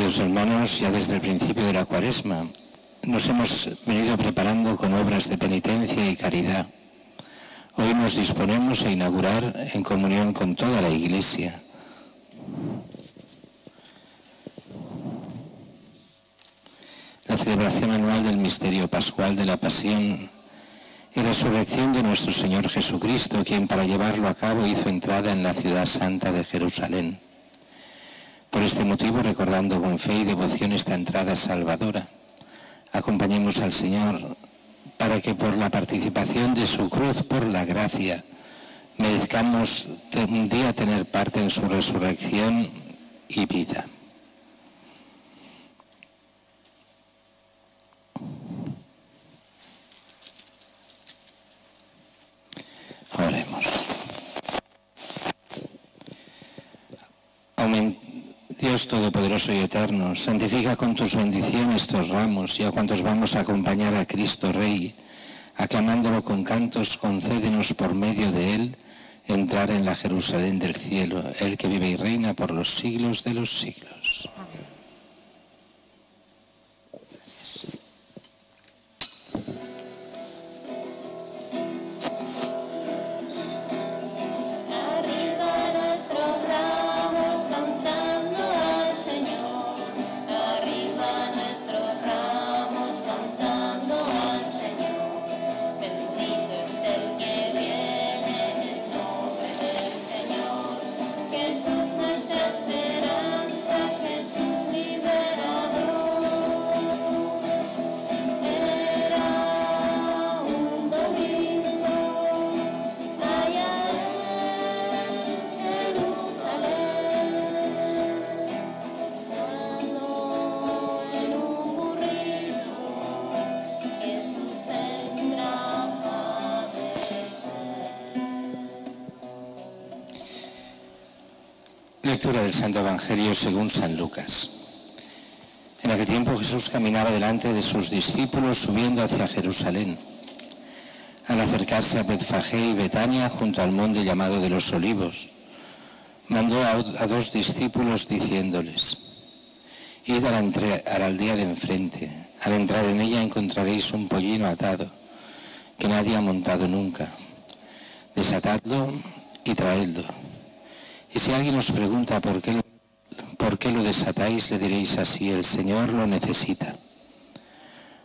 Queridos hermanos, ya desde el principio de la Cuaresma nos hemos venido preparando con obras de penitencia y caridad. Hoy nos disponemos a inaugurar en comunión con toda la Iglesia la celebración anual del misterio pascual de la Pasión y resurrección de nuestro Señor Jesucristo, quien para llevarlo a cabo hizo entrada en la ciudad santa de Jerusalén. Por este motivo, recordando con fe y devoción esta entrada salvadora, acompañemos al Señor para que por la participación de su cruz, por la gracia, merezcamos un día tener parte en su resurrección y vida. Oremos. Dios Todopoderoso y Eterno, santifica con tus bendiciones estos ramos y a cuantos vamos a acompañar a Cristo Rey, aclamándolo con cantos, concédenos por medio de Él entrar en la Jerusalén del cielo, Él que vive y reina por los siglos de los siglos. Lectura del Santo Evangelio según San Lucas. En aquel tiempo Jesús caminaba delante de sus discípulos subiendo hacia Jerusalén. Al acercarse a Betfagé y Betania, junto al monte llamado de los Olivos, mandó a dos discípulos diciéndoles: Id a la aldea de enfrente. Al entrar en ella encontraréis un pollino atado, que nadie ha montado nunca. Desatadlo y traedlo. Y si alguien os pregunta por qué lo desatáis, le diréis así: el Señor lo necesita.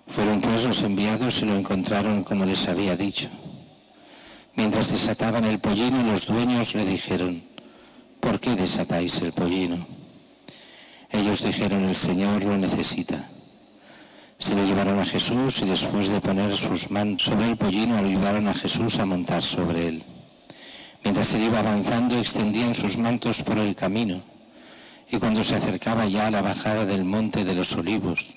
Fueron pues los enviados y lo encontraron como les había dicho. Mientras desataban el pollino, los dueños le dijeron: ¿por qué desatáis el pollino? Ellos dijeron: el Señor lo necesita. Se lo llevaron a Jesús y después de poner sus manos sobre el pollino, ayudaron a Jesús a montar sobre él. Mientras él iba avanzando, extendían sus mantos por el camino, y cuando se acercaba ya a la bajada del monte de los Olivos,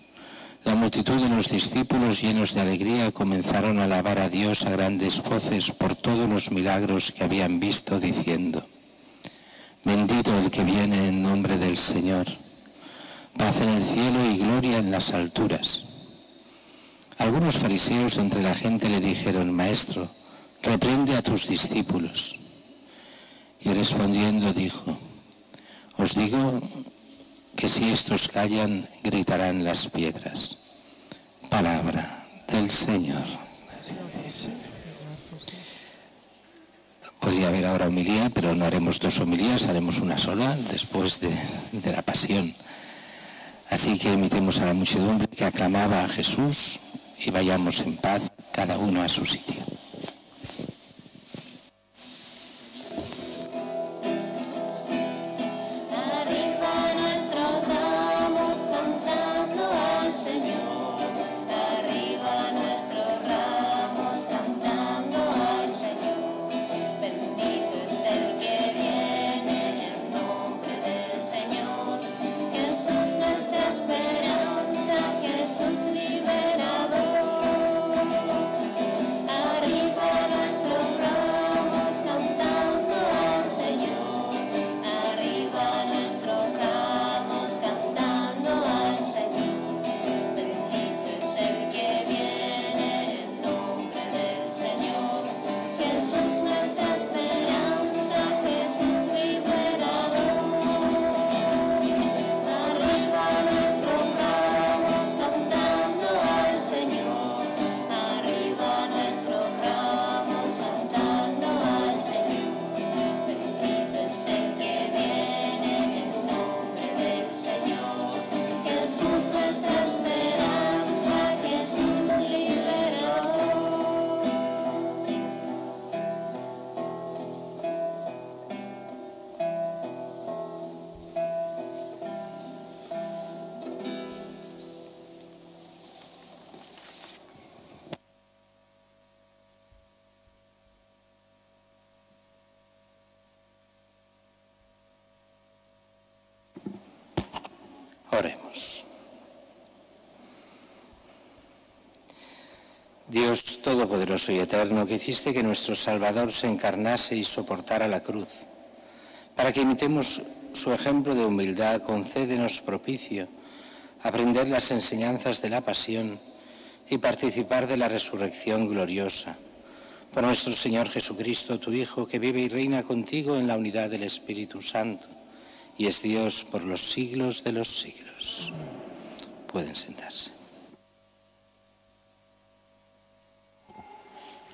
la multitud de los discípulos, llenos de alegría, comenzaron a alabar a Dios a grandes voces por todos los milagros que habían visto, diciendo: Bendito el que viene en nombre del Señor, paz en el cielo y gloria en las alturas. Algunos fariseos de entre la gente le dijeron: Maestro, reprende a tus discípulos. Y respondiendo dijo: Os digo que si estos callan, gritarán las piedras. Palabra del Señor. Podría haber ahora homilía, pero no haremos dos homilías, haremos una sola después de la pasión. Así que imitemos a la muchedumbre que aclamaba a Jesús y vayamos en paz, cada uno a su sitio. Arriba Oremos. Dios Todopoderoso y Eterno, que hiciste que nuestro Salvador se encarnase y soportara la cruz, para que imitemos su ejemplo de humildad, concédenos propicio, aprender las enseñanzas de la pasión y participar de la resurrección gloriosa. Por nuestro Señor Jesucristo, tu Hijo, que vive y reina contigo en la unidad del Espíritu Santo, y es Dios por los siglos de los siglos. Pueden sentarse.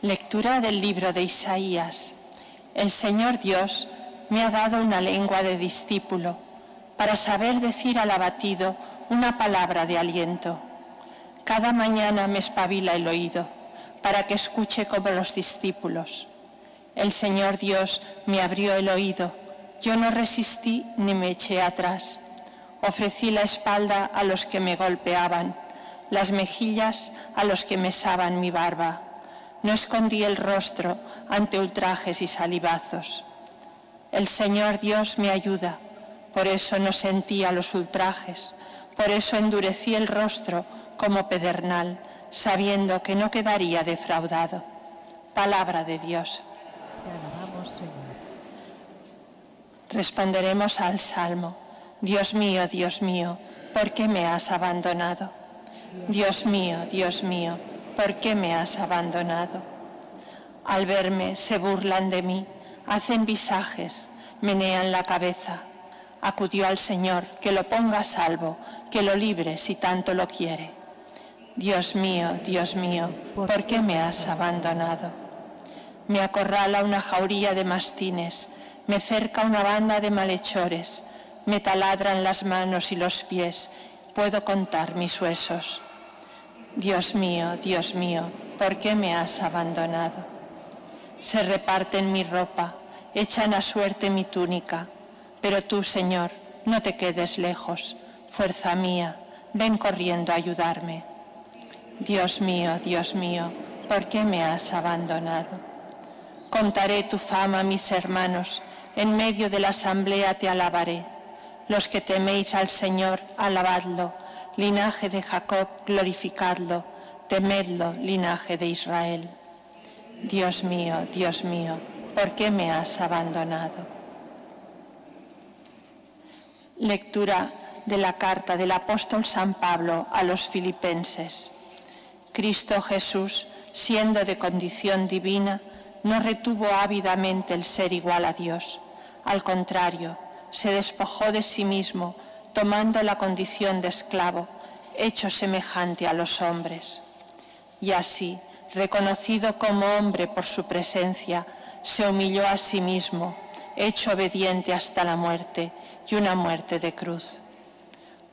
Lectura del libro de Isaías. El Señor Dios me ha dado una lengua de discípulo, para saber decir al abatido una palabra de aliento. Cada mañana me espabila el oído, para que escuche como los discípulos. El Señor Dios me abrió el oído, yo no resistí ni me eché atrás. Ofrecí la espalda a los que me golpeaban, las mejillas a los que mesaban mi barba. No escondí el rostro ante ultrajes y salivazos. El Señor Dios me ayuda, por eso no sentía los ultrajes, por eso endurecí el rostro como pedernal, sabiendo que no quedaría defraudado. Palabra de Dios. Te alabamos, Señor. Responderemos al Salmo. Dios mío, ¿por qué me has abandonado? Dios mío, ¿por qué me has abandonado? Al verme se burlan de mí, hacen visajes, menean la cabeza. Acudió al Señor, que lo ponga a salvo, que lo libre si tanto lo quiere. Dios mío, ¿por qué me has abandonado? Me acorrala una jauría de mastines, me cerca una banda de malhechores, me taladran las manos y los pies, puedo contar mis huesos. Dios mío, ¿por qué me has abandonado? Se reparten mi ropa, echan a suerte mi túnica, pero tú, Señor, no te quedes lejos, fuerza mía, ven corriendo a ayudarme. Dios mío, ¿por qué me has abandonado? Contaré tu fama a mis hermanos, en medio de la asamblea te alabaré. Los que teméis al Señor, alabadlo. Linaje de Jacob, glorificadlo. Temedlo, linaje de Israel. Dios mío, ¿por qué me has abandonado? Lectura de la carta del apóstol San Pablo a los Filipenses. Cristo Jesús, siendo de condición divina, no retuvo ávidamente el ser igual a Dios. Al contrario, se despojó de sí mismo, tomando la condición de esclavo, hecho semejante a los hombres. Y así, reconocido como hombre por su presencia, se humilló a sí mismo, hecho obediente hasta la muerte, y una muerte de cruz.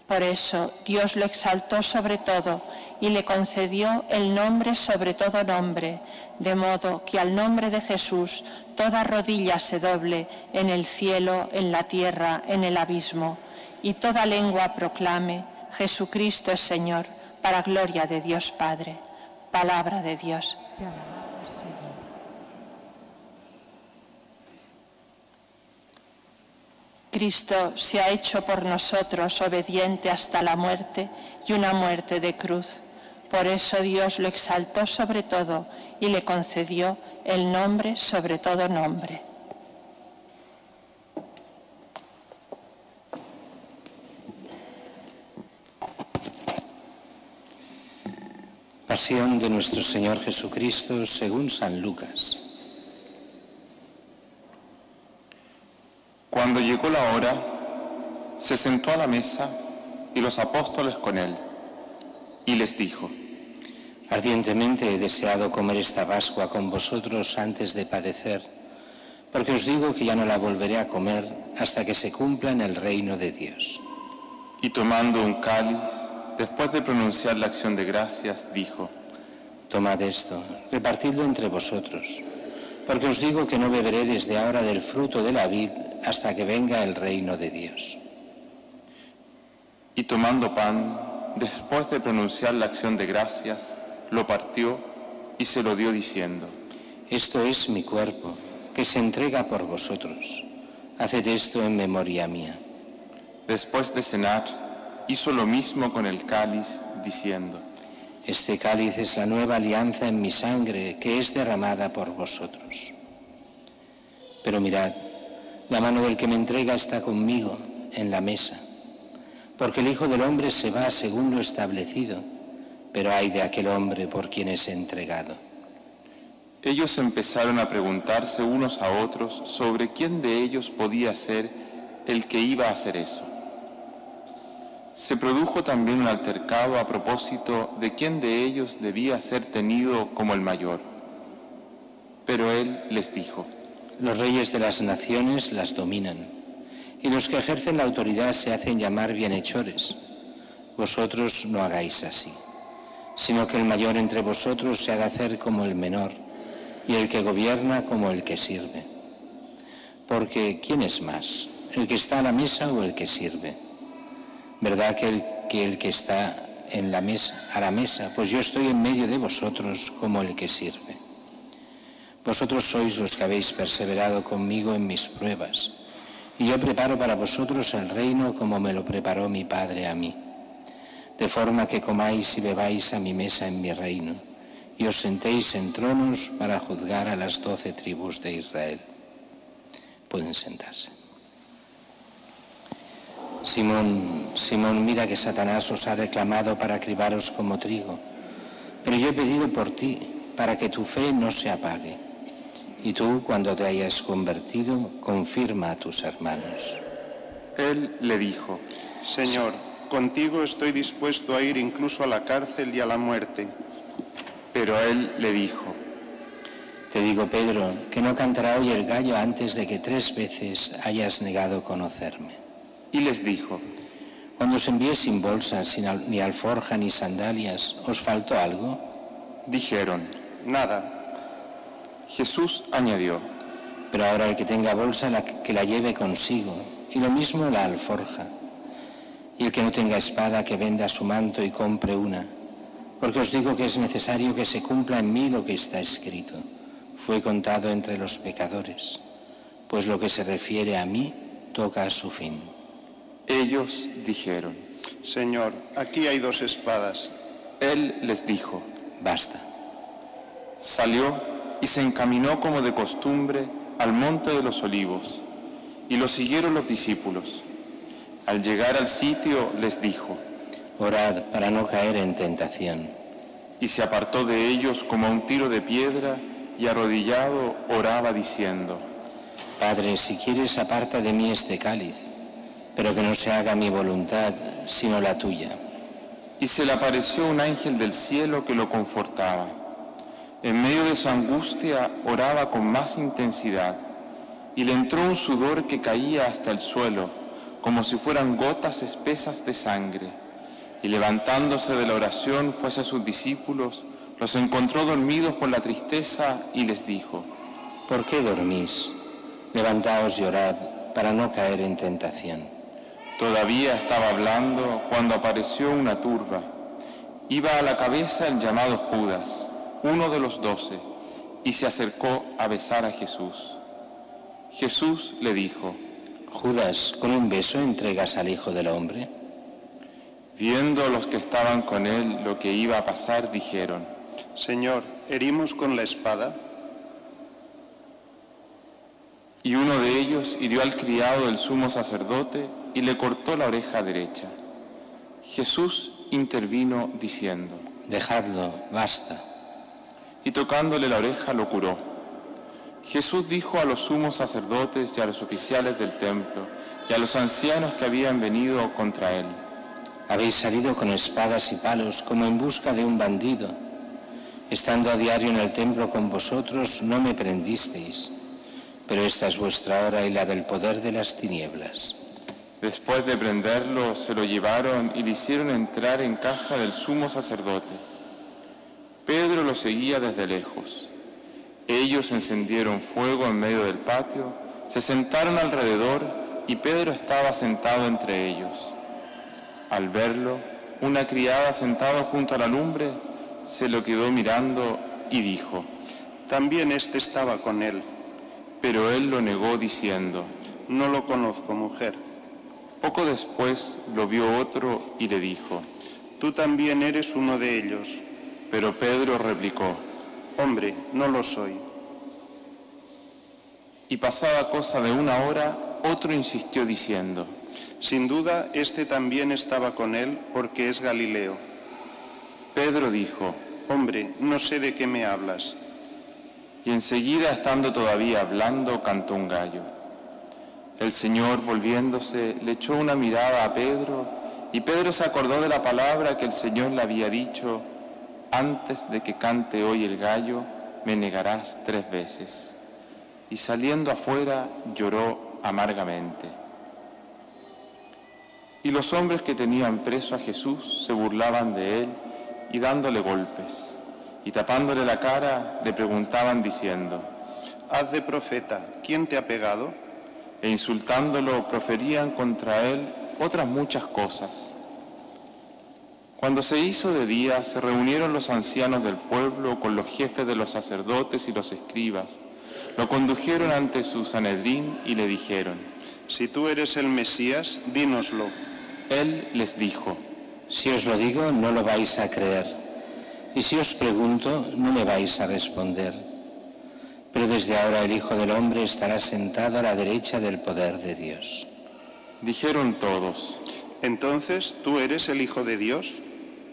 Por eso Dios lo exaltó sobre todo y le concedió el nombre sobre todo nombre, de modo que al nombre de Jesús toda rodilla se doble en el cielo, en la tierra, en el abismo, y toda lengua proclame: Jesucristo es Señor, para gloria de Dios Padre. Palabra de Dios. Te alabamos, Señor. Cristo se ha hecho por nosotros obediente hasta la muerte y una muerte de cruz. Por eso Dios lo exaltó sobre todo y le concedió el nombre sobre todo nombre. Pasión de nuestro Señor Jesucristo según San Lucas. Cuando llegó la hora, se sentó a la mesa y los apóstoles con él, y les dijo: Ardientemente he deseado comer esta Pascua con vosotros antes de padecer, porque os digo que ya no la volveré a comer hasta que se cumpla en el reino de Dios. Y tomando un cáliz, después de pronunciar la acción de gracias, dijo: Tomad esto, repartidlo entre vosotros, porque os digo que no beberé desde ahora del fruto de la vid hasta que venga el reino de Dios. Y tomando pan, después de pronunciar la acción de gracias, lo partió y se lo dio diciendo: Esto es mi cuerpo, que se entrega por vosotros. Haced esto en memoria mía. Después de cenar, hizo lo mismo con el cáliz, diciendo: Este cáliz es la nueva alianza en mi sangre, que es derramada por vosotros. Pero mirad, la mano del que me entrega está conmigo en la mesa, porque el Hijo del Hombre se va según lo establecido, pero ay de aquel hombre por quien es entregado. Ellos empezaron a preguntarse unos a otros sobre quién de ellos podía ser el que iba a hacer eso. Se produjo también un altercado a propósito de quién de ellos debía ser tenido como el mayor. Pero él les dijo: Los reyes de las naciones las dominan, y los que ejercen la autoridad se hacen llamar bienhechores. Vosotros no hagáis así, sino que el mayor entre vosotros se ha de hacer como el menor, y el que gobierna como el que sirve. Porque ¿quién es más, el que está a la mesa o el que sirve? ¿Verdad que el que está a la mesa, pues yo estoy en medio de vosotros como el que sirve? Vosotros sois los que habéis perseverado conmigo en mis pruebas, y yo preparo para vosotros el reino como me lo preparó mi Padre a mí, de forma que comáis y bebáis a mi mesa en mi reino, y os sentéis en tronos para juzgar a las 12 tribus de Israel. Pueden sentarse. Simón, mira que Satanás os ha reclamado para cribaros como trigo, pero yo he pedido por ti, para que tu fe no se apague. Y tú, cuando te hayas convertido, confirma a tus hermanos. Él le dijo: Señor, contigo estoy dispuesto a ir incluso a la cárcel y a la muerte. Pero él le dijo: Te digo, Pedro, que no cantará hoy el gallo antes de que 3 veces hayas negado conocerme. Y les dijo: Cuando os envié sin bolsa, ni alforja, ni sandalias, ¿os faltó algo? Dijeron: Nada. Jesús añadió: Pero ahora el que tenga bolsa, que la lleve consigo, y lo mismo la alforja. Y el que no tenga espada, que venda su manto y compre una. Porque os digo que es necesario que se cumpla en mí lo que está escrito. Fue contado entre los pecadores, pues lo que se refiere a mí toca a su fin. Ellos dijeron: Señor, aquí hay 2 espadas. Él les dijo: Basta. Salió y se encaminó como de costumbre al monte de los Olivos, y lo siguieron los discípulos. Al llegar al sitio les dijo: Orad para no caer en tentación. Y se apartó de ellos como a un tiro de piedra, y arrodillado oraba diciendo: Padre, si quieres, aparta de mí este cáliz, pero que no se haga mi voluntad, sino la tuya. Y se le apareció un ángel del cielo que lo confortaba. En medio de su angustia oraba con más intensidad, y le entró un sudor que caía hasta el suelo, como si fueran gotas espesas de sangre. Y levantándose de la oración fue hacia sus discípulos, los encontró dormidos por la tristeza y les dijo: ¿Por qué dormís? Levantaos y orad para no caer en tentación. Todavía estaba hablando cuando apareció una turba. Iba a la cabeza el llamado Judas, uno de los 12, y se acercó a besar a Jesús. Jesús le dijo: Judas, ¿con un beso entregas al Hijo del Hombre? Viendo los que estaban con él lo que iba a pasar, dijeron: Señor, ¿herimos con la espada? Y uno de ellos hirió al criado del sumo sacerdote y le cortó la oreja derecha. Jesús intervino diciendo: Dejadlo, basta. Y tocándole la oreja lo curó. Jesús dijo a los sumos sacerdotes y a los oficiales del templo y a los ancianos que habían venido contra él: Habéis salido con espadas y palos como en busca de un bandido. Estando a diario en el templo con vosotros, no me prendisteis, pero esta es vuestra hora y la del poder de las tinieblas. Después de prenderlo, se lo llevaron y le hicieron entrar en casa del sumo sacerdote. Pedro lo seguía desde lejos. Ellos encendieron fuego en medio del patio, se sentaron alrededor y Pedro estaba sentado entre ellos. Al verlo, una criada sentada junto a la lumbre se lo quedó mirando y dijo: También este estaba con él. Pero él lo negó diciendo: No lo conozco, mujer. Poco después lo vio otro y le dijo: Tú también eres uno de ellos. Pero Pedro replicó: Hombre, no lo soy. Y pasada cosa de una hora, otro insistió diciendo: Sin duda, este también estaba con él, porque es Galileo. Pedro dijo: Hombre, no sé de qué me hablas. Y enseguida, estando todavía hablando, cantó un gallo. El Señor, volviéndose, le echó una mirada a Pedro, y Pedro se acordó de la palabra que el Señor le había dicho: antes de que cante hoy el gallo, me negarás 3 veces. Y saliendo afuera, lloró amargamente. Y los hombres que tenían preso a Jesús se burlaban de él y dándole golpes, y tapándole la cara le preguntaban diciendo: Haz de profeta, ¿quién te ha pegado? E insultándolo proferían contra él otras muchas cosas. Cuando se hizo de día, se reunieron los ancianos del pueblo con los jefes de los sacerdotes y los escribas. Lo condujeron ante su Sanedrín y le dijeron: Si tú eres el Mesías, dínoslo. Él les dijo: Si os lo digo, no lo vais a creer. Y si os pregunto, no me vais a responder. Pero desde ahora el Hijo del Hombre estará sentado a la derecha del poder de Dios. Dijeron todos. Entonces, ¿tú eres el Hijo de Dios?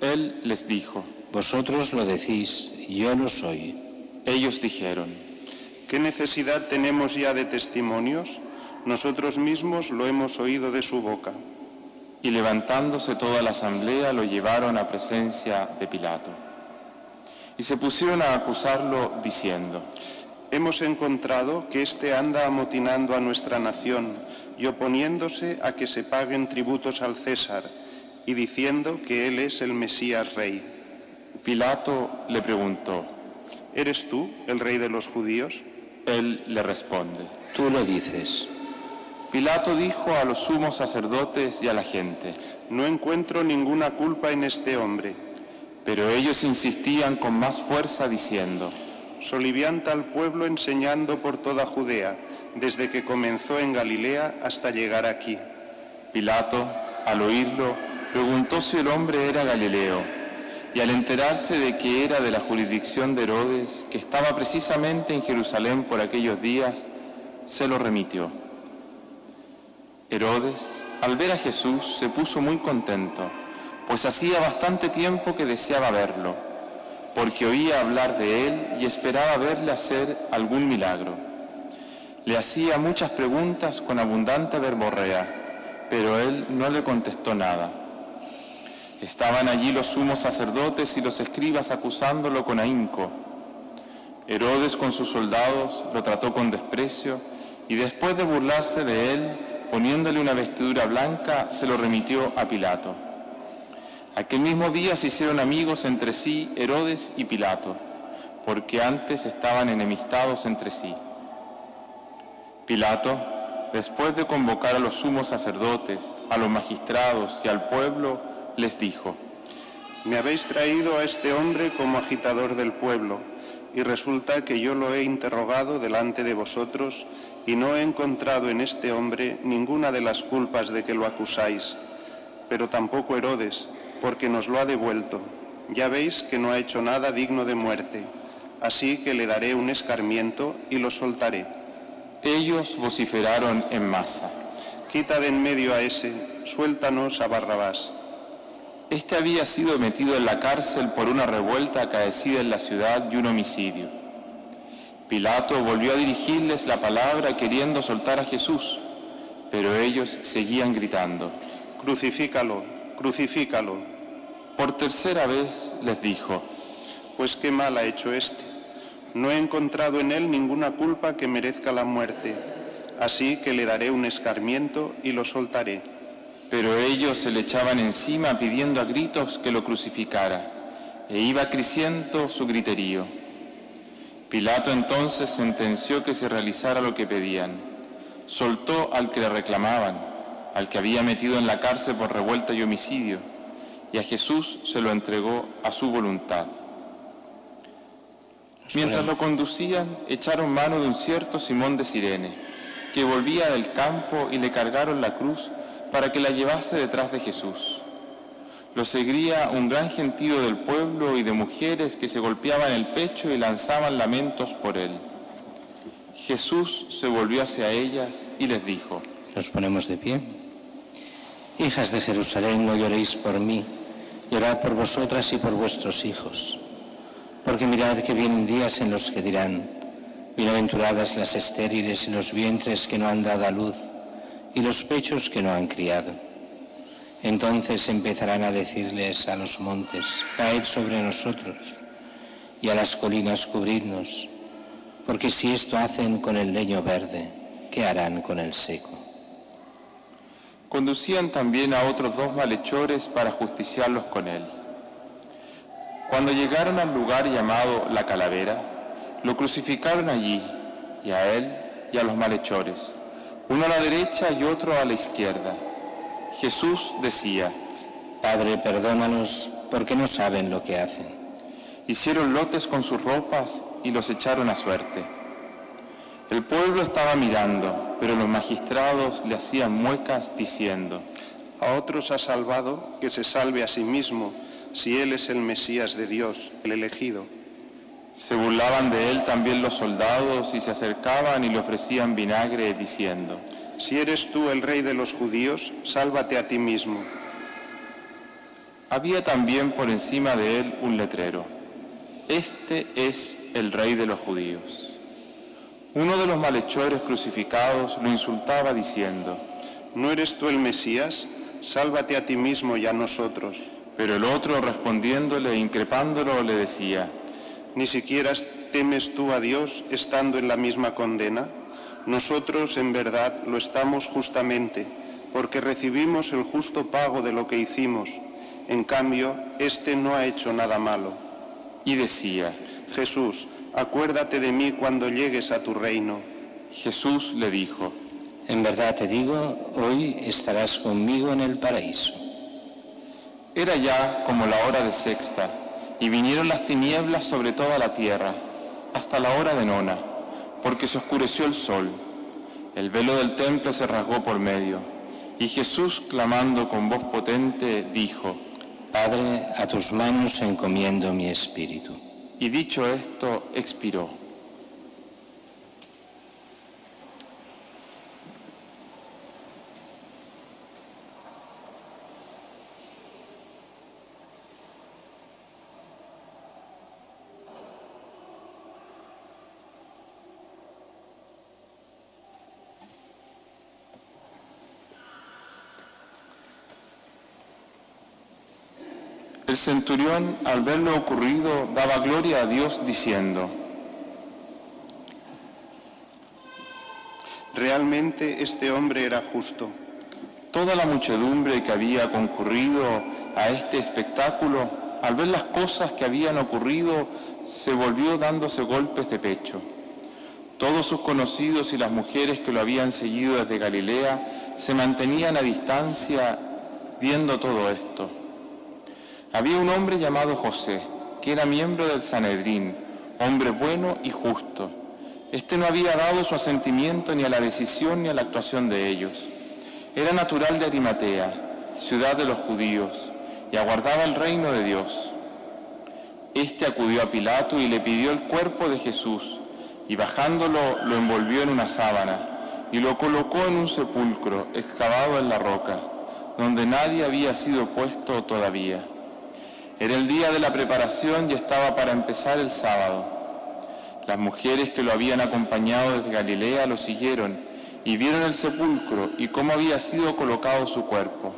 Él les dijo: Vosotros lo decís, yo lo soy. Ellos dijeron: ¿Qué necesidad tenemos ya de testimonios? Nosotros mismos lo hemos oído de su boca. Y levantándose toda la asamblea, lo llevaron a presencia de Pilato. Y se pusieron a acusarlo, diciendo: Hemos encontrado que éste anda amotinando a nuestra nación y oponiéndose a que se paguen tributos al César, y diciendo que él es el Mesías Rey. Pilato le preguntó: ¿Eres tú el Rey de los judíos? Él le responde: Tú lo dices. Pilato dijo a los sumos sacerdotes y a la gente: No encuentro ninguna culpa en este hombre. Pero ellos insistían con más fuerza diciendo: Solivianta al pueblo enseñando por toda Judea, desde que comenzó en Galilea hasta llegar aquí. Pilato, al oírlo, preguntó si el hombre era Galileo, y al enterarse de que era de la jurisdicción de Herodes, que estaba precisamente en Jerusalén por aquellos días, se lo remitió. Herodes, al ver a Jesús, se puso muy contento, pues hacía bastante tiempo que deseaba verlo, porque oía hablar de él y esperaba verle hacer algún milagro. Le hacía muchas preguntas con abundante verborrea, pero él no le contestó nada. Estaban allí los sumos sacerdotes y los escribas acusándolo con ahínco. Herodes con sus soldados lo trató con desprecio y después de burlarse de él, poniéndole una vestidura blanca, se lo remitió a Pilato. Aquel mismo día se hicieron amigos entre sí Herodes y Pilato, porque antes estaban enemistados entre sí. Pilato, después de convocar a los sumos sacerdotes, a los magistrados y al pueblo, les dijo: Me habéis traído a este hombre como agitador del pueblo, y resulta que yo lo he interrogado delante de vosotros y no he encontrado en este hombre ninguna de las culpas de que lo acusáis, pero tampoco Herodes, porque nos lo ha devuelto. Ya veis que no ha hecho nada digno de muerte, así que le daré un escarmiento y lo soltaré. Ellos vociferaron en masa: Quita de en medio a ese, suéltanos a Barrabás. Este había sido metido en la cárcel por una revuelta acaecida en la ciudad y un homicidio. Pilato volvió a dirigirles la palabra queriendo soltar a Jesús, pero ellos seguían gritando: Crucifícalo, crucifícalo. Por tercera vez les dijo: Pues qué mal ha hecho este. No he encontrado en él ninguna culpa que merezca la muerte, así que le daré un escarmiento y lo soltaré. Pero ellos se le echaban encima pidiendo a gritos que lo crucificara, e iba creciendo su griterío. Pilato entonces sentenció que se realizara lo que pedían. Soltó al que le reclamaban, al que había metido en la cárcel por revuelta y homicidio, y a Jesús se lo entregó a su voluntad. Mientras lo conducían, echaron mano de un cierto Simón de Cirene, que volvía del campo, y le cargaron la cruz, para que la llevase detrás de Jesús. Lo seguía un gran gentío del pueblo y de mujeres que se golpeaban el pecho y lanzaban lamentos por él. Jesús se volvió hacia ellas y les dijo: Nos ponemos de pie. Hijas de Jerusalén, no lloréis por mí, llorad por vosotras y por vuestros hijos. Porque mirad que vienen días en los que dirán: bienaventuradas las estériles y los vientres que no han dado a luz, y los pechos que no han criado. Entonces empezarán a decirles a los montes: caed sobre nosotros, y a las colinas cubridnos, porque si esto hacen con el leño verde, ¿qué harán con el seco? Conducían también a otros 2 malhechores para justiciarlos con él. Cuando llegaron al lugar llamado La Calavera, lo crucificaron allí, y a él y a los malhechores, uno a la derecha y otro a la izquierda. Jesús decía: Padre, perdónanos, porque no saben lo que hacen. Hicieron lotes con sus ropas y los echaron a suerte. El pueblo estaba mirando, pero los magistrados le hacían muecas diciendo: A otros ha salvado, que se salve a sí mismo, si él es el Mesías de Dios, el elegido. Se burlaban de él también los soldados y se acercaban y le ofrecían vinagre diciendo: Si eres tú el rey de los judíos, sálvate a ti mismo. Había también por encima de él un letrero: Este es el rey de los judíos. Uno de los malhechores crucificados lo insultaba diciendo: ¿No eres tú el Mesías? Sálvate a ti mismo y a nosotros. Pero el otro, respondiéndole e increpándolo, le decía: ¿Ni siquiera temes tú a Dios estando en la misma condena? Nosotros, en verdad, lo estamos justamente, porque recibimos el justo pago de lo que hicimos. En cambio, este no ha hecho nada malo. Y decía: Jesús, acuérdate de mí cuando llegues a tu reino. Jesús le dijo: En verdad te digo, hoy estarás conmigo en el paraíso. Era ya como la hora de sexta, y vinieron las tinieblas sobre toda la tierra, hasta la hora de nona, porque se oscureció el sol. El velo del templo se rasgó por medio, y Jesús, clamando con voz potente, dijo: Padre, a tus manos encomiendo mi espíritu. Y dicho esto, expiró. El centurión, al ver lo ocurrido, daba gloria a Dios diciendo: Realmente este hombre era justo. Toda la muchedumbre que había concurrido a este espectáculo, al ver las cosas que habían ocurrido, se volvió dándose golpes de pecho. Todos sus conocidos y las mujeres que lo habían seguido desde Galilea se mantenían a distancia viendo todo esto. Había un hombre llamado José, que era miembro del Sanedrín, hombre bueno y justo. Este no había dado su asentimiento ni a la decisión ni a la actuación de ellos. Era natural de Arimatea, ciudad de los judíos, y aguardaba el reino de Dios. Este acudió a Pilato y le pidió el cuerpo de Jesús, y bajándolo lo envolvió en una sábana, y lo colocó en un sepulcro excavado en la roca, donde nadie había sido puesto todavía. Era el día de la preparación y estaba para empezar el sábado. Las mujeres que lo habían acompañado desde Galilea lo siguieron y vieron el sepulcro y cómo había sido colocado su cuerpo.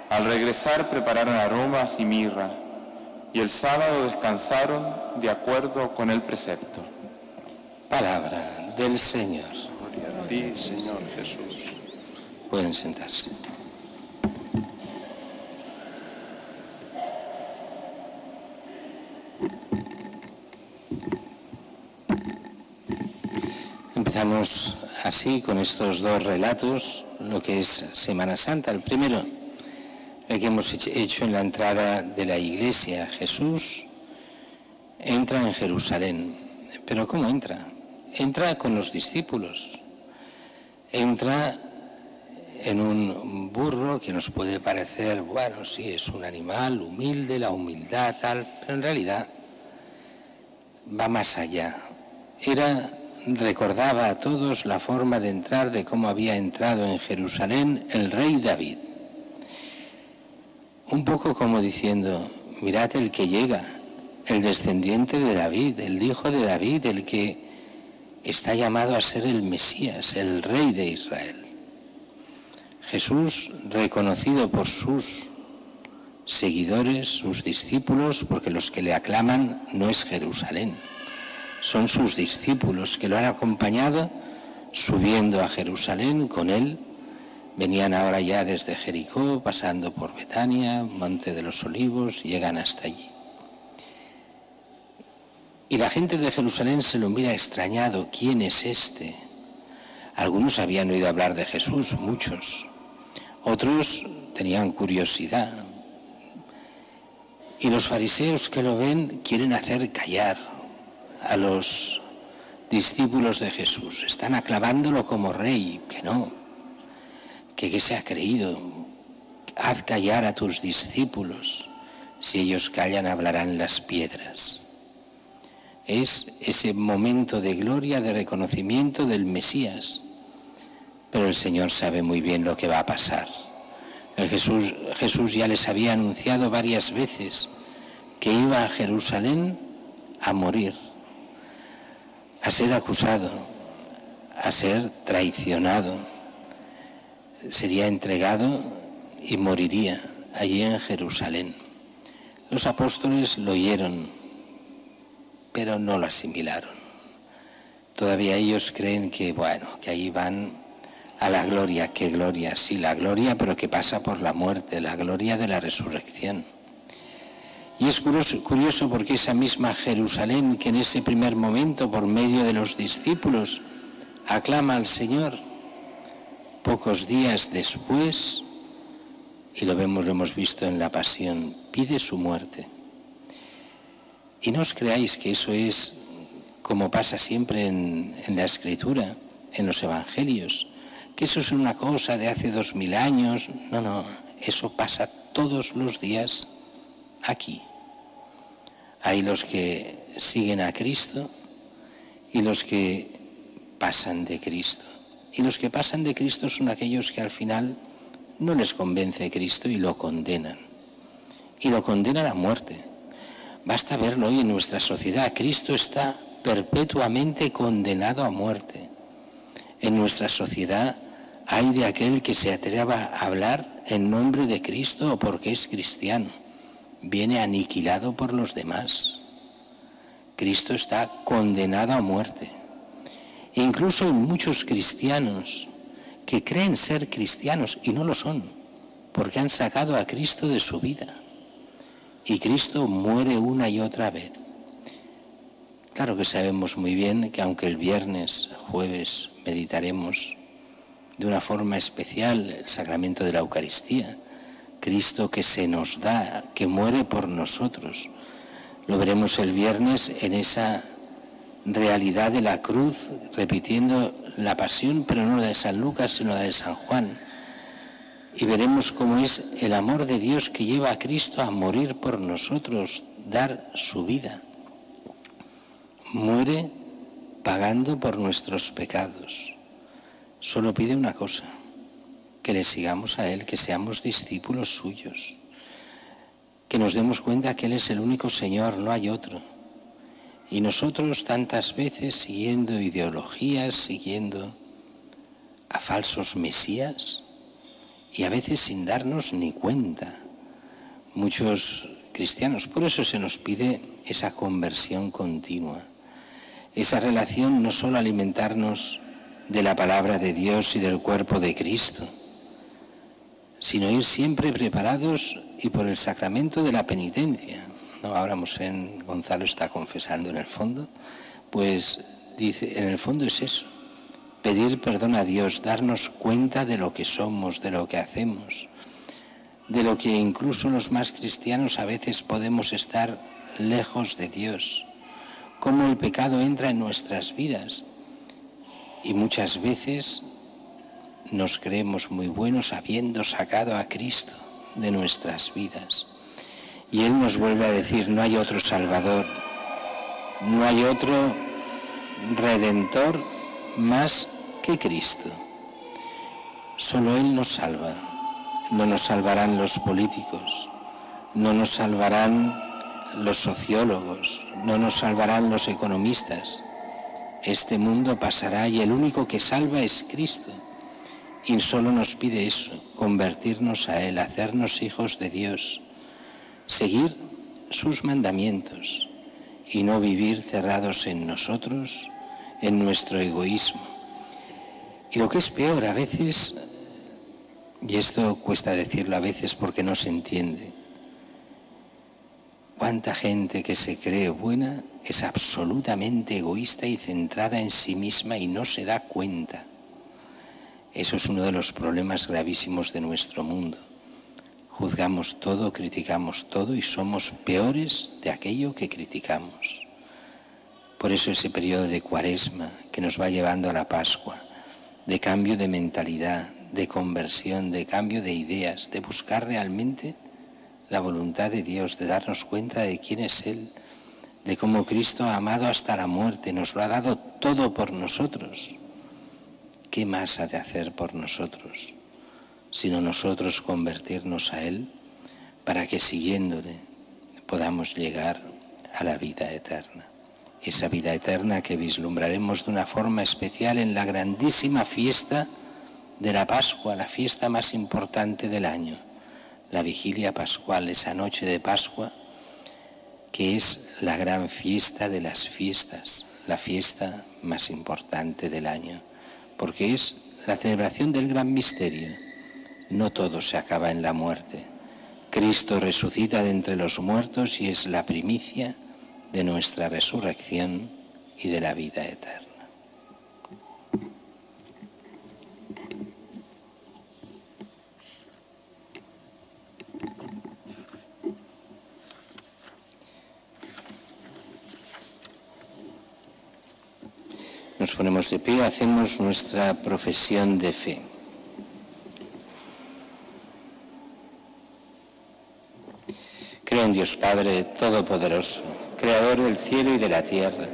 Al regresar prepararon aromas y mirra, y el sábado descansaron de acuerdo con el precepto. Palabra del Señor. Gloria a ti, Señor Jesús. Pueden sentarse. Empezamos así con estos 2 relatos, lo que es Semana Santa. El primero, el que hemos hecho en la entrada de la iglesia. Jesús entra en Jerusalén. ¿Pero cómo entra? Entra con los discípulos. Entra en un burro que nos puede parecer, bueno, sí, es un animal humilde, la humildad, tal, pero en realidad va más allá. Recordaba a todos la forma de entrar, de cómo había entrado en Jerusalén el rey David. Un poco como diciendo, mirad el que llega, el descendiente de David, el hijo de David, el que está llamado a ser el Mesías, el rey de Israel. Jesús, reconocido por sus seguidores, sus discípulos, porque los que le aclaman no es Jerusalén, son sus discípulos que lo han acompañado subiendo a Jerusalén con él. Venían ahora ya desde Jericó, pasando por Betania, Monte de los Olivos, llegan hasta allí. Y la gente de Jerusalén se lo mira extrañado, ¿quién es este? Algunos habían oído hablar de Jesús, muchos. Otros tenían curiosidad. Y los fariseos que lo ven quieren hacer callar a los discípulos de Jesús. Están aclamándolo como rey, que no, que se ha creído. Haz callar a tus discípulos. Si ellos callan, hablarán las piedras. Es ese momento de gloria, de reconocimiento del Mesías. Pero el Señor sabe muy bien lo que va a pasar. Jesús ya les había anunciado varias veces que iba a Jerusalén a morir, a ser acusado, a ser traicionado. Sería entregado y moriría allí en Jerusalén. Los apóstoles lo oyeron, pero no lo asimilaron. Todavía ellos creen que, bueno, que ahí van a la gloria. ¿Qué gloria? Sí, la gloria, pero que pasa por la muerte, la gloria de la resurrección. Y es curioso porque esa misma Jerusalén que en ese primer momento, por medio de los discípulos, aclama al Señor, pocos días después, y lo hemos visto en la Pasión, pide su muerte. Y no os creáis que eso es como pasa siempre en la Escritura, en los Evangelios, que eso es una cosa de hace 2000 años. No, eso pasa todos los días aquí. Hay los que siguen a Cristo y los que pasan de Cristo. Y los que pasan de Cristo son aquellos que al final no les convence Cristo y lo condenan. Y lo condenan a muerte. Basta verlo hoy en nuestra sociedad. Cristo está perpetuamente condenado a muerte. En nuestra sociedad hay de aquel que se atreva a hablar en nombre de Cristo o porque es cristiano. Viene aniquilado por los demás. Cristo está condenado a muerte. E incluso en muchos cristianos que creen ser cristianos y no lo son, porque han sacado a Cristo de su vida. Y Cristo muere una y otra vez. Claro que sabemos muy bien que aunque el viernes, jueves, meditaremos de una forma especial el sacramento de la Eucaristía, Cristo que se nos da, que muere por nosotros, lo veremos el viernes en esa realidad de la cruz, repitiendo la pasión, pero no la de San Lucas, sino la de San Juan. Y veremos cómo es el amor de Dios que lleva a Cristo a morir por nosotros, dar su vida. Muere pagando por nuestros pecados. Solo pide una cosa, que le sigamos a Él, que seamos discípulos suyos, que nos demos cuenta que Él es el único Señor, no hay otro. Y nosotros tantas veces siguiendo ideologías, siguiendo a falsos mesías, y a veces sin darnos ni cuenta, muchos cristianos. Por eso se nos pide esa conversión continua, esa relación, no solo alimentarnos de la palabra de Dios y del cuerpo de Cristo, sino ir siempre preparados y por el sacramento de la penitencia. ¿No? Ahora Gonzalo está confesando en el fondo, pues dice, en el fondo es eso, pedir perdón a Dios, darnos cuenta de lo que somos, de lo que hacemos, de lo que incluso los más cristianos a veces podemos estar lejos de Dios, cómo el pecado entra en nuestras vidas y muchas veces nos creemos muy buenos habiendo sacado a Cristo de nuestras vidas. Y Él nos vuelve a decir, no hay otro Salvador, no hay otro Redentor más que Cristo. Solo Él nos salva. No nos salvarán los políticos, no nos salvarán los sociólogos, no nos salvarán los economistas. Este mundo pasará y el único que salva es Cristo. Y solo nos pide eso, convertirnos a Él, hacernos hijos de Dios, seguir sus mandamientos y no vivir cerrados en nosotros, en nuestro egoísmo. Y lo que es peor a veces, y esto cuesta decirlo a veces porque no se entiende, cuánta gente que se cree buena es absolutamente egoísta y centrada en sí misma y no se da cuenta. Eso es uno de los problemas gravísimos de nuestro mundo. Juzgamos todo, criticamos todo y somos peores de aquello que criticamos. Por eso ese periodo de Cuaresma que nos va llevando a la Pascua, de cambio de mentalidad, de conversión, de cambio de ideas, de buscar realmente la voluntad de Dios, de darnos cuenta de quién es Él, de cómo Cristo ha amado hasta la muerte, nos lo ha dado todo por nosotros. ¿Qué más ha de hacer por nosotros, sino nosotros convertirnos a Él para que siguiéndole podamos llegar a la vida eterna? Esa vida eterna que vislumbraremos de una forma especial en la grandísima fiesta de la Pascua, la fiesta más importante del año, la vigilia pascual, esa noche de Pascua, que es la gran fiesta de las fiestas, la fiesta más importante del año, porque es la celebración del gran misterio. No todo se acaba en la muerte. Cristo resucita de entre los muertos y es la primicia de nuestra resurrección y de la vida eterna. Nos ponemos de pie, hacemos nuestra profesión de fe. Creo en Dios Padre Todopoderoso, Creador del cielo y de la tierra.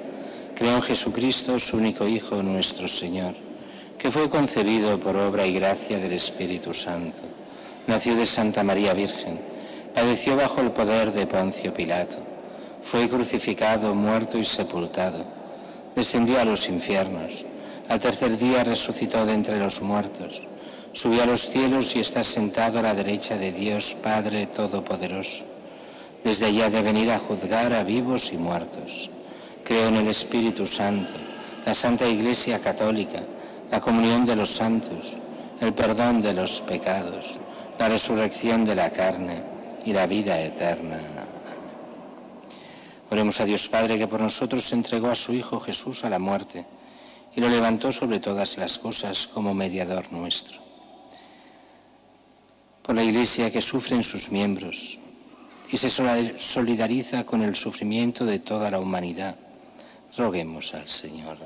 Creo en Jesucristo, su único Hijo, nuestro Señor, que fue concebido por obra y gracia del Espíritu Santo. Nació de Santa María Virgen, padeció bajo el poder de Poncio Pilato, fue crucificado, muerto y sepultado. Descendió a los infiernos, al tercer día resucitó de entre los muertos, subió a los cielos y está sentado a la derecha de Dios Padre Todopoderoso. Desde allá de venir a juzgar a vivos y muertos. Creo en el Espíritu Santo, la Santa Iglesia Católica, la comunión de los santos, el perdón de los pecados, la resurrección de la carne y la vida eterna. Oremos a Dios Padre, que por nosotros entregó a su Hijo Jesús a la muerte y lo levantó sobre todas las cosas como mediador nuestro. Por la Iglesia que sufre en sus miembros y se solidariza con el sufrimiento de toda la humanidad, roguemos al Señor.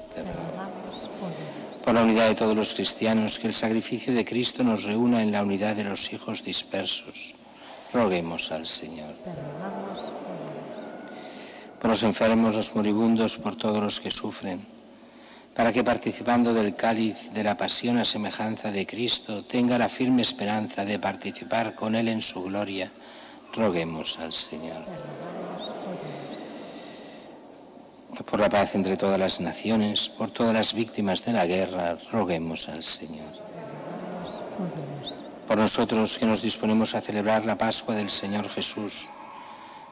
Por la unidad de todos los cristianos, que el sacrificio de Cristo nos reúna en la unidad de los hijos dispersos, roguemos al Señor. Por los enfermos, los moribundos, por todos los que sufren, para que participando del cáliz de la pasión a semejanza de Cristo, tenga la firme esperanza de participar con Él en su gloria, roguemos al Señor. Por la paz entre todas las naciones, por todas las víctimas de la guerra, roguemos al Señor. Por nosotros que nos disponemos a celebrar la Pascua del Señor Jesús,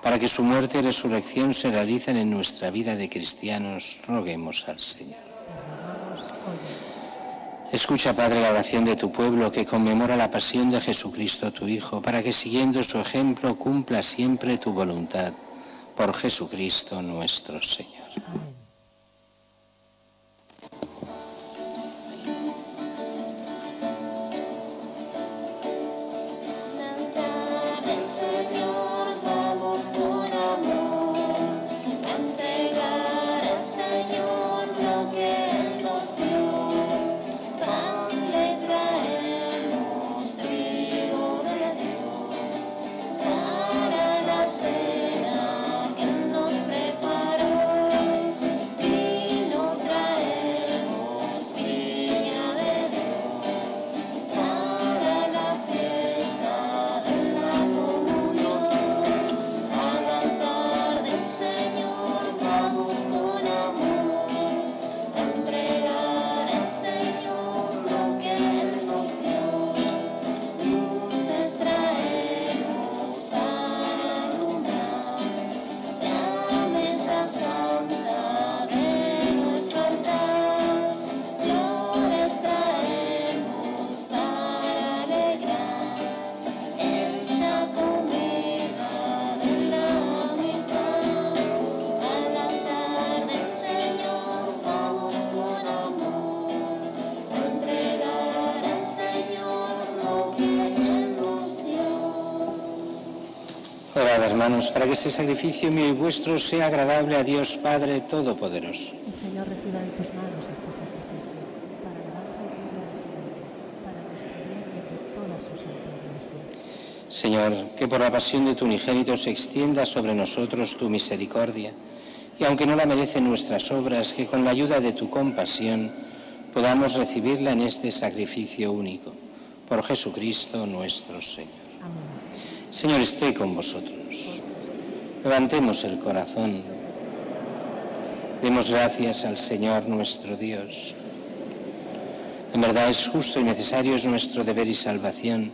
para que su muerte y resurrección se realicen en nuestra vida de cristianos, roguemos al Señor. Escucha, Padre, la oración de tu pueblo que conmemora la pasión de Jesucristo, tu Hijo, para que siguiendo su ejemplo cumpla siempre tu voluntad. Por Jesucristo nuestro Señor. Amén. Señor lo que Él nos dio, pan le trae. Orad, hermanos, para que este sacrificio mío y vuestro sea agradable a Dios Padre Todopoderoso. El Señor reciba de tus manos este sacrificio, para alabanza y gloria de su nombre, para nuestro bien y el de toda su santa Iglesia. Señor, que por la pasión de tu unigénito se extienda sobre nosotros tu misericordia, y aunque no la merecen nuestras obras, que con la ayuda de tu compasión podamos recibirla en este sacrificio único. Por Jesucristo nuestro Señor. Amén. Señor, esté con vosotros. Levantemos el corazón. Demos gracias al Señor nuestro Dios. En verdad es justo y necesario, es nuestro deber y salvación,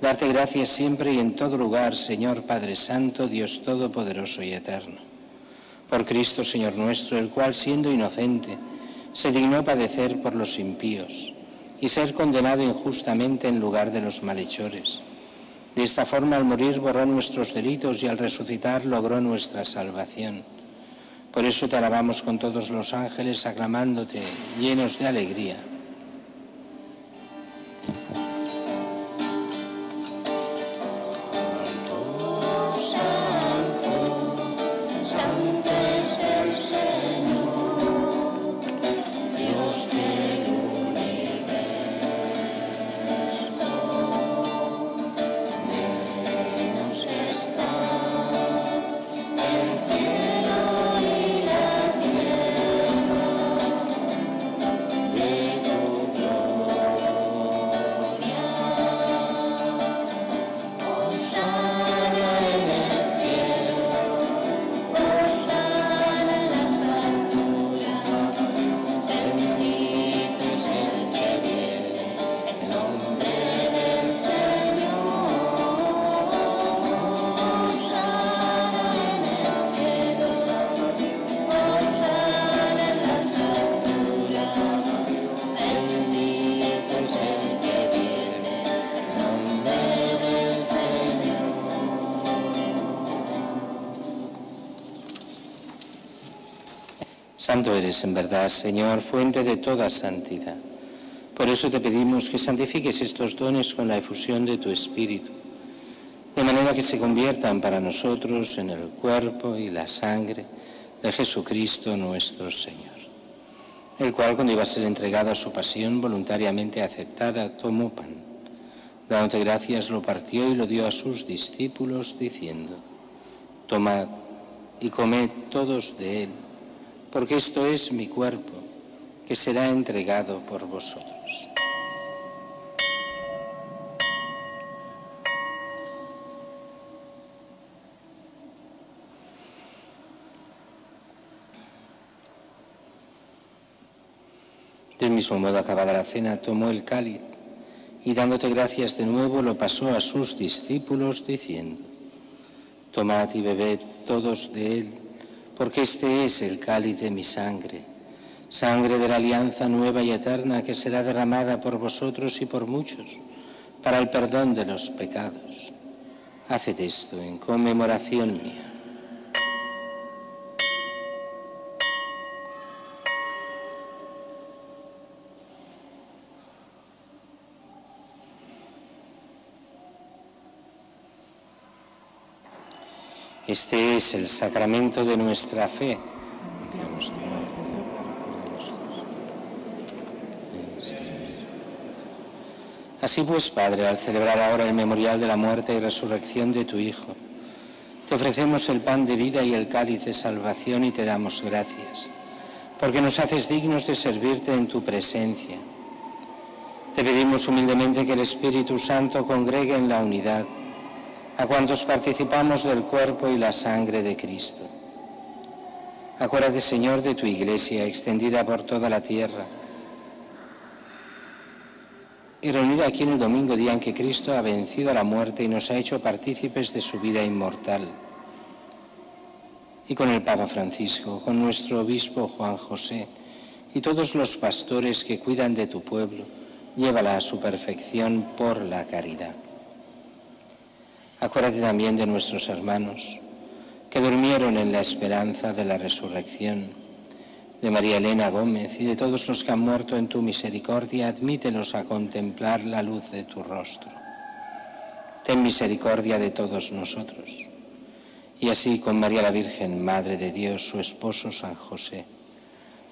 darte gracias siempre y en todo lugar, Señor Padre Santo, Dios Todopoderoso y Eterno. Por Cristo, Señor nuestro, el cual, siendo inocente, se dignó padecer por los impíos y ser condenado injustamente en lugar de los malhechores. De esta forma, al morir, borró nuestros delitos y al resucitar logró nuestra salvación. Por eso te alabamos con todos los ángeles, aclamándote, llenos de alegría. Santo eres en verdad, Señor, fuente de toda santidad. Por eso te pedimos que santifiques estos dones con la efusión de tu Espíritu, de manera que se conviertan para nosotros en el cuerpo y la sangre de Jesucristo nuestro Señor, el cual, cuando iba a ser entregado a su pasión voluntariamente aceptada, tomó pan. Dándote gracias, lo partió y lo dio a sus discípulos, diciendo: tomad y comed todos de él, porque esto es mi cuerpo, que será entregado por vosotros. Del mismo modo, acabada la cena, tomó el cáliz y, dándote gracias de nuevo, lo pasó a sus discípulos, diciendo: tomad y bebed todos de él, porque este es el cáliz de mi sangre, sangre de la alianza nueva y eterna, que será derramada por vosotros y por muchos, para el perdón de los pecados. Haced esto en conmemoración mía. Este es el sacramento de nuestra fe. Así pues, Padre, al celebrar ahora el memorial de la muerte y resurrección de tu Hijo, te ofrecemos el pan de vida y el cáliz de salvación y te damos gracias, porque nos haces dignos de servirte en tu presencia. Te pedimos humildemente que el Espíritu Santo congregue en la unidad a cuantos participamos del cuerpo y la sangre de Cristo. Acuérdate, Señor, de tu Iglesia extendida por toda la tierra y reunida aquí en el domingo, día en que Cristo ha vencido a la muerte y nos ha hecho partícipes de su vida inmortal. Y con el Papa Francisco, con nuestro obispo Juan José y todos los pastores que cuidan de tu pueblo, llévala a su perfección por la caridad. Acuérdate también de nuestros hermanos que durmieron en la esperanza de la resurrección, de María Elena Gómez y de todos los que han muerto en tu misericordia. Admítelos a contemplar la luz de tu rostro. Ten misericordia de todos nosotros. y así con María la Virgen, Madre de Dios, su esposo San José,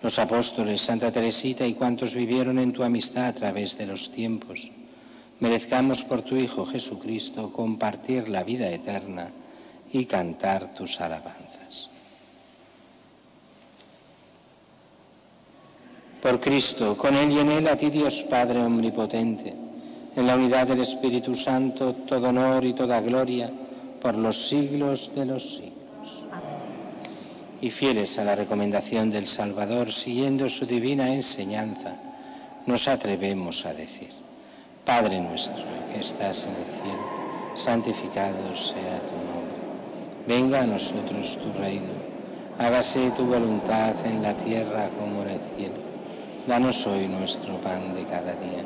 los apóstoles, Santa Teresita y cuantos vivieron en tu amistad a través de los tiempos, merezcamos por tu Hijo Jesucristo compartir la vida eterna y cantar tus alabanzas. Por Cristo, con Él y en Él, a ti Dios Padre Omnipotente, en la unidad del Espíritu Santo, todo honor y toda gloria por los siglos de los siglos. Y fieles a la recomendación del Salvador, siguiendo su divina enseñanza, nos atrevemos a decir: Padre nuestro que estás en el cielo, santificado sea tu nombre. Venga a nosotros tu reino. Hágase tu voluntad en la tierra como en el cielo. Danos hoy nuestro pan de cada día.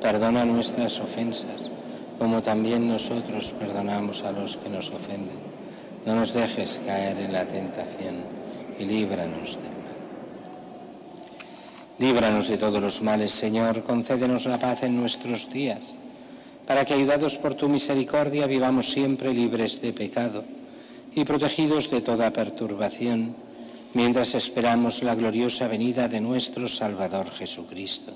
Perdona nuestras ofensas, como también nosotros perdonamos a los que nos ofenden. No nos dejes caer en la tentación y líbranos del mal. Líbranos de todos los males, Señor, concédenos la paz en nuestros días, para que, ayudados por tu misericordia, vivamos siempre libres de pecado y protegidos de toda perturbación, mientras esperamos la gloriosa venida de nuestro Salvador Jesucristo.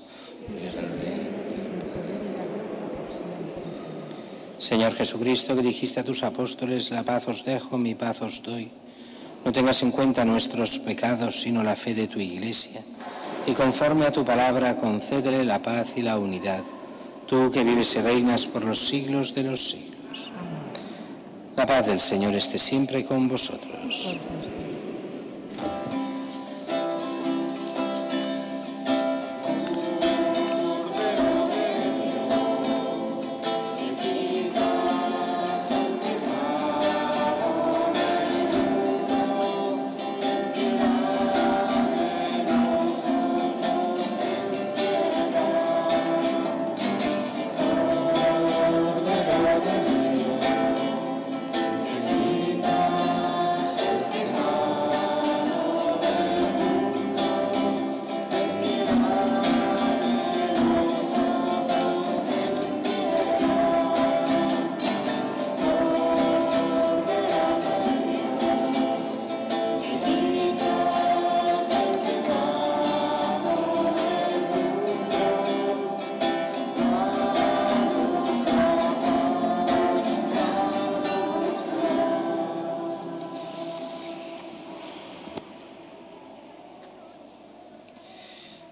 Señor Jesucristo, que dijiste a tus apóstoles: la paz os dejo, mi paz os doy. No tengas en cuenta nuestros pecados, sino la fe de tu Iglesia, y conforme a tu palabra concédele la paz y la unidad, tú que vives y reinas por los siglos de los siglos. La paz del Señor esté siempre con vosotros.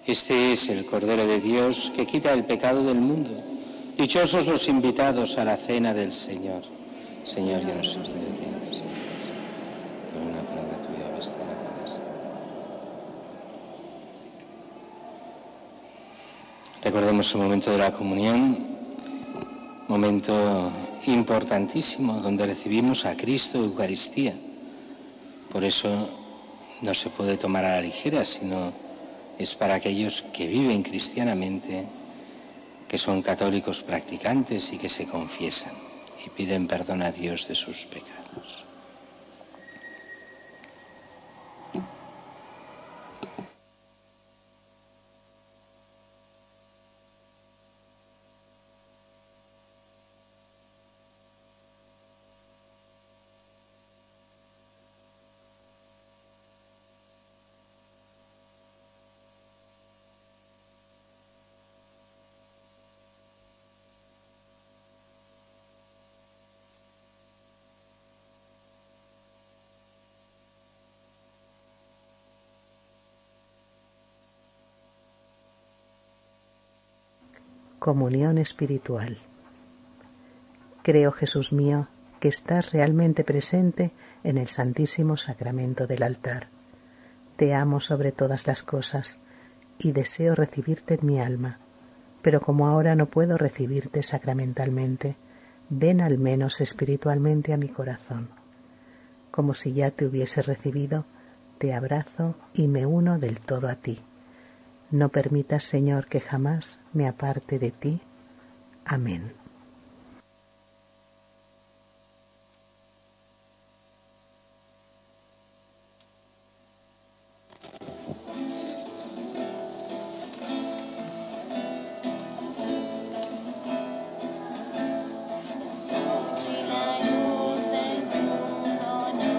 Este es el Cordero de Dios que quita el pecado del mundo. Dichosos los invitados a la cena del Señor. Señor, yo no soy digno, con una palabra tuya basta la casa. Recordemos el momento de la comunión, momento importantísimo donde recibimos a Cristo Eucaristía. Por eso no se puede tomar a la ligera, sino es para aquellos que viven cristianamente, que son católicos practicantes y que se confiesan y piden perdón a Dios de sus pecados. Comunión espiritual. Creo, Jesús mío, que estás realmente presente en el Santísimo Sacramento del altar. Te amo sobre todas las cosas y deseo recibirte en mi alma, pero como ahora no puedo recibirte sacramentalmente, ven al menos espiritualmente a mi corazón. Como si ya te hubiese recibido, te abrazo y me uno del todo a ti. No permitas, Señor, que jamás me aparte de ti. Amén. Soy la luz del mundo.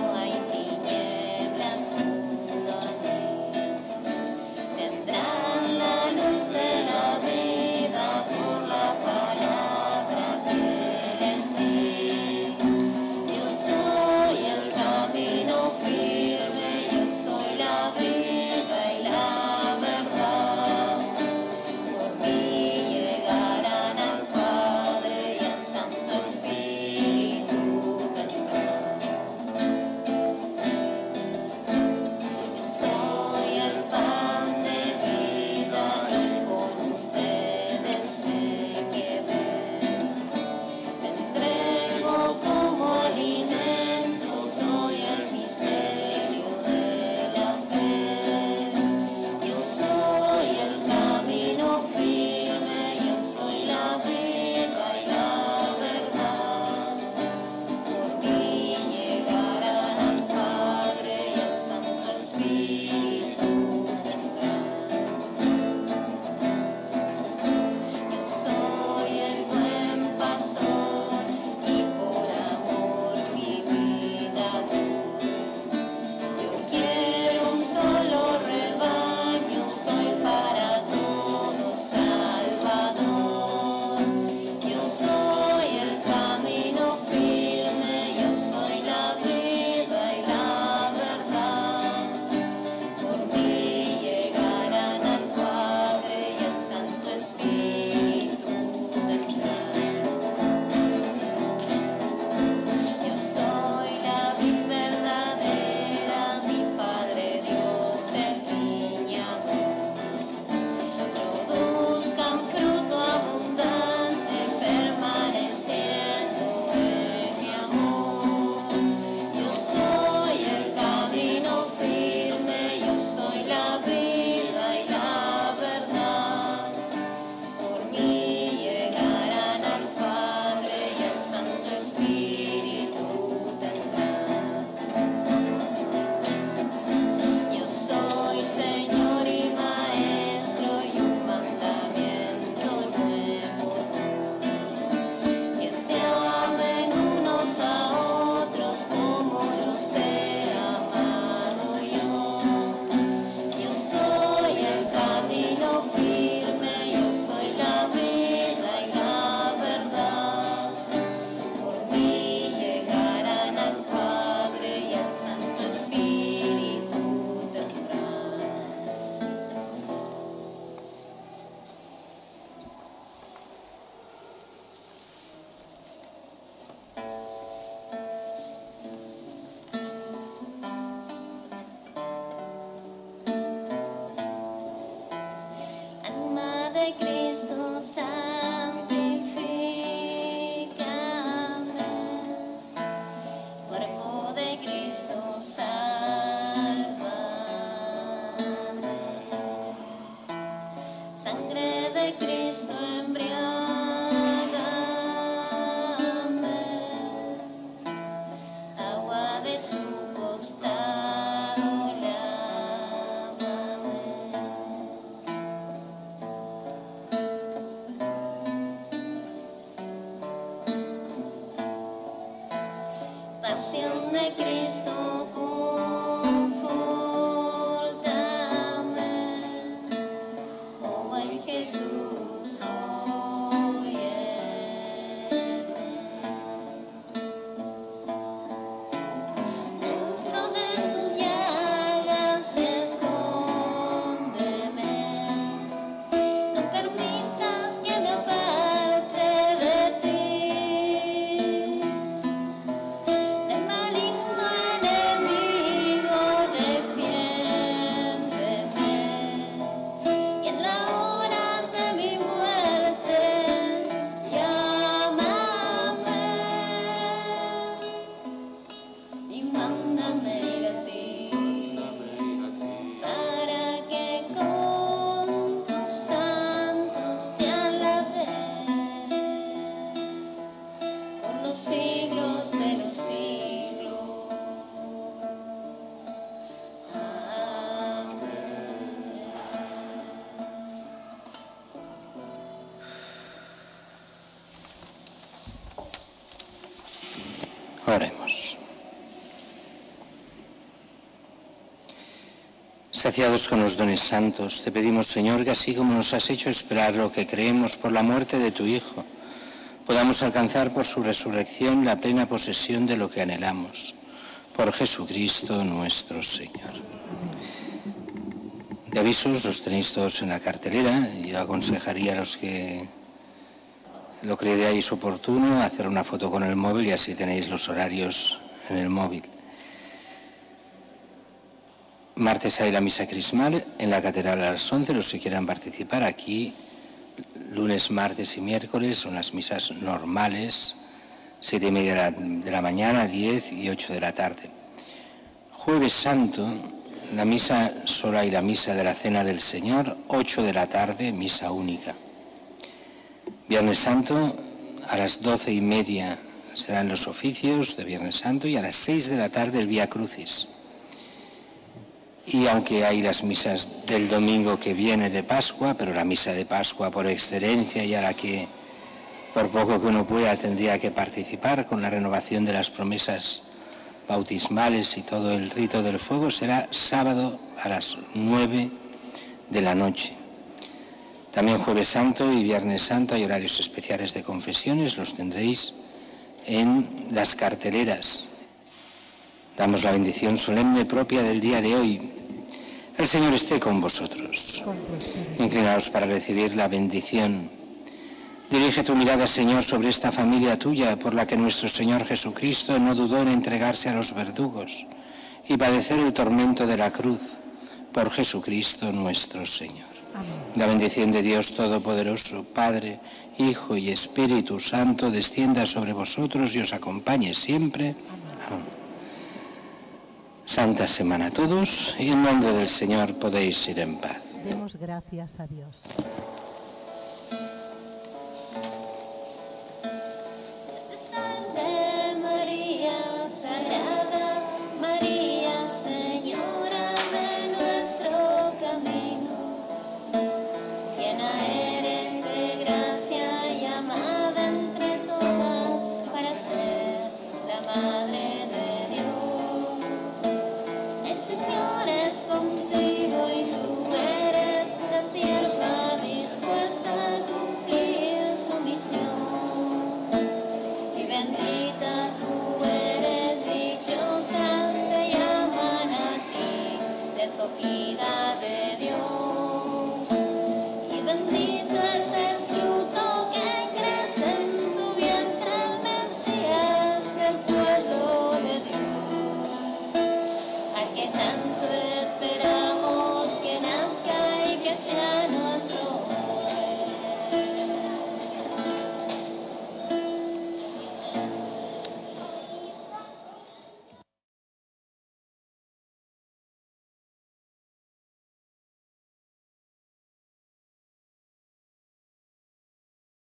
de Cristo, confórtame. Oh buen Jesús, Oremos. Saciados con los dones santos, te pedimos, Señor, que así como nos has hecho esperar lo que creemos por la muerte de tu Hijo, podamos alcanzar por su resurrección la plena posesión de lo que anhelamos. Por Jesucristo nuestro Señor. De avisos los tenéis todos en la cartelera. Yo aconsejaría a los que lo creáis oportuno hacer una foto con el móvil y así tenéis los horarios en el móvil. Martes hay la misa crismal en la catedral a las 11, los que quieran participar. Aquí, lunes, martes y miércoles son las misas normales, 7:30 de la mañana, 10 y 8 de la tarde. Jueves Santo, la misa sola y la misa de la Cena del Señor, 8 de la tarde, misa única. Viernes Santo, a las 12:30 serán los oficios de Viernes Santo y a las 6 de la tarde el Vía Crucis. Y aunque hay las misas del domingo que viene de Pascua, pero la misa de Pascua por excelencia y a la que por poco que uno pueda tendría que participar con la renovación de las promesas bautismales y todo el rito del fuego, será sábado a las 9 de la noche. También Jueves Santo y Viernes Santo hay horarios especiales de confesiones, los tendréis en las carteleras. Damos la bendición solemne propia del día de hoy. El Señor esté con vosotros. Inclinaos para recibir la bendición. Dirige tu mirada, Señor, sobre esta familia tuya, por la que nuestro Señor Jesucristo no dudó en entregarse a los verdugos y padecer el tormento de la cruz, por Jesucristo nuestro Señor. Amén. La bendición de Dios Todopoderoso, Padre, Hijo y Espíritu Santo, descienda sobre vosotros y os acompañe siempre. Amén. Santa semana a todos y en nombre del Señor podéis ir en paz. Demos gracias a Dios.